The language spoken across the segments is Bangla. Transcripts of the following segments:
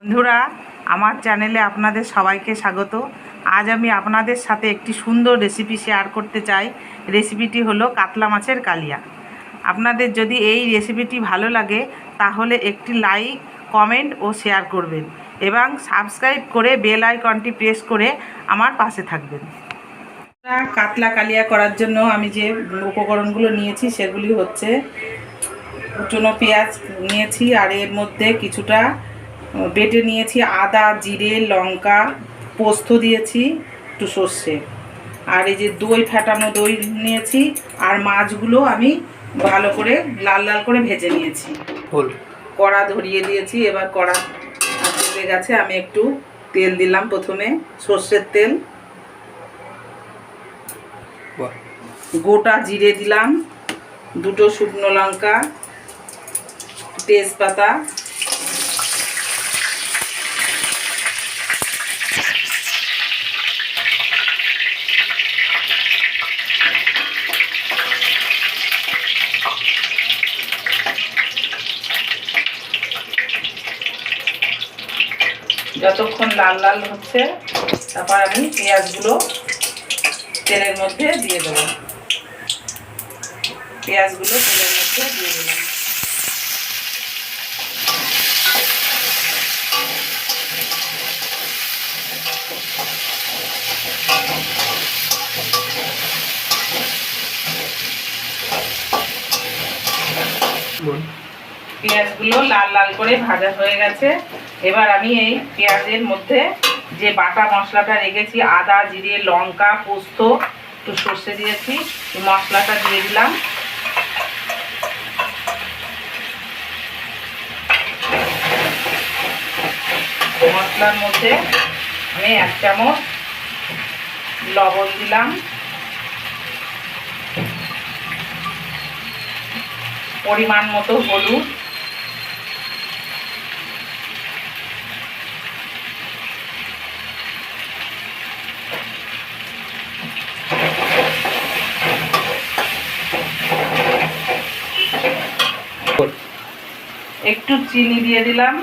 বন্ধুরা, আমার চ্যানেলে আপনাদের সবাইকে স্বাগত। আজ আমি আপনাদের সাথে একটি সুন্দর রেসিপি শেয়ার করতে চাই। রেসিপিটি হলো কাতলা মাছের কালিয়া। আপনাদের যদি এই রেসিপিটি ভালো লাগে তাহলে একটি লাইক, কমেন্ট ও শেয়ার করবেন এবং সাবস্ক্রাইব করে বেল আইকনটি প্রেস করে আমার পাশে থাকবেন। কাতলা কালিয়া করার জন্য আমি যে উপকরণগুলো নিয়েছি সেগুলি হচ্ছে কুচনো পেঁয়াজ নিয়েছি, আর এর মধ্যে কিছুটা বেটে নিয়েছি আদা, জিরে, লঙ্কা, পোস্ত দিয়েছি, একটু সর্ষে, আর এই যে দই, ফেটানো দই নিয়েছি, আর মাছগুলো আমি ভালো করে লাল লাল করে ভেজে নিয়েছি। কড়া ধরিয়ে দিয়েছি, এবার কড়া তেলে গেছে, আমি একটু তেল দিলাম। প্রথমে সর্ষের তেল, গোটা জিরে দিলাম, দুটো শুকনো লঙ্কা, তেজপাতা, যতক্ষণ লাল লাল হচ্ছে তারপর আমি পেঁয়াজগুলো তেলের মধ্যে দিয়ে দেবো। পেঁয়াজগুলো তেলের মধ্যে দিয়ে দিলাম। পেঁয়াজগুলো লাল লাল করে ভাজা হয়ে গেছে। এবার আমি এই পেঁয়াজের মধ্যে যে বাটা মশলাটা রেখেছি, আদা, জিরে, লঙ্কা, পোস্ত, একটু সর্ষে দিয়েছি, এই মশলাটা দিয়ে দিলাম। মশলার মধ্যে আমি 1 চামচ লবণ দিলাম, পরিমাণ মতো হলুদ, একটু চিনি দিয়ে দিলাম,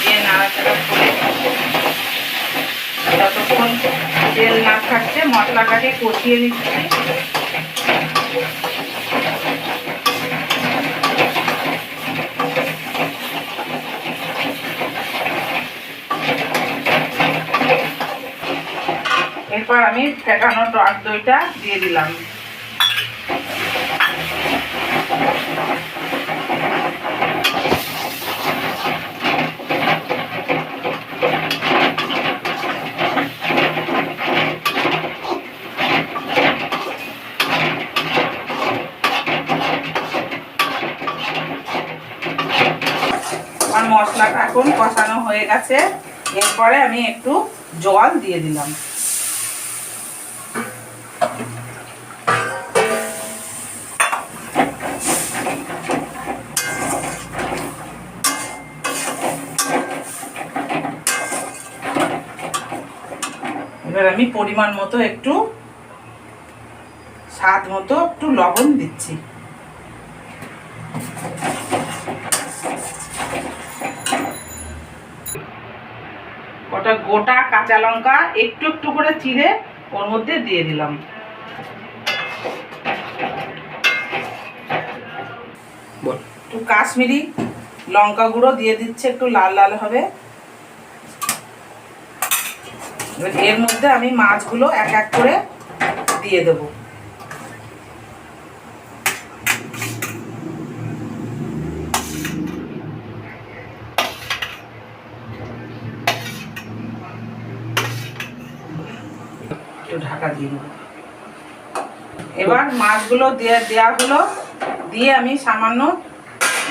দিয়ে নাড়াচাড়া করে যতক্ষণ তেল না থাকছে মশলাটাকে কষিয়ে নিচ্ছি। এরপর আমি ফেটানো টক দইটা দিয়ে দিলাম। আমার মশলাটা এখন কষানো হয়ে গেছে। এরপরে আমি একটু জল দিয়ে দিলাম। এবার আমি পরিমাণ মতো একটু স্বাদ মতো একটু লবণ দিচ্ছি। ওটা গোটা কাঁচা লঙ্কা একটু একটু করে চিড়ে ওর মধ্যে দিয়ে দিলাম। একটু কাশ্মীরি লঙ্কা গুঁড়ো দিয়ে দিচ্ছে, একটু লাল লাল হবে। এর মধ্যে আমি মাছগুলো এক এক করে দিয়ে দেব। একটু ঢাকা দিয়ে দেব। এবার মাছগুলো দেওয়া হলো, দিয়ে আমি সামান্য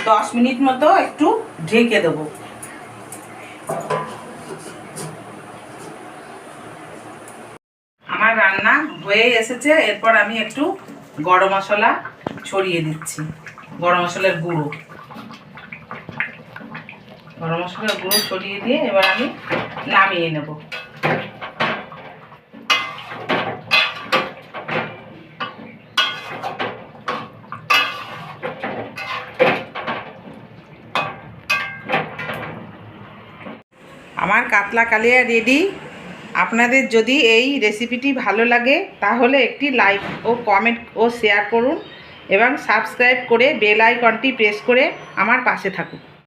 10 মিনিট মতো একটু ঢেকে দেবো। আমার রান্না হয়ে এসেছে। এরপর আমি একটু গরম মশলা ছড়িয়ে দিচ্ছি, গরম মশলার গুঁড়ো ছড়িয়ে দিয়ে এবার আমি নামিয়ে নেব। আমার কাতলা কালিয়া রেডি। আপনাদের যদি এই রেসিপিটি ভালো লাগে তাহলে একটি লাইক ও কমেন্ট ও শেয়ার করুন এবং সাবস্ক্রাইব করে বেল আইকনটি প্রেস করে আমার পাশে থাকুন।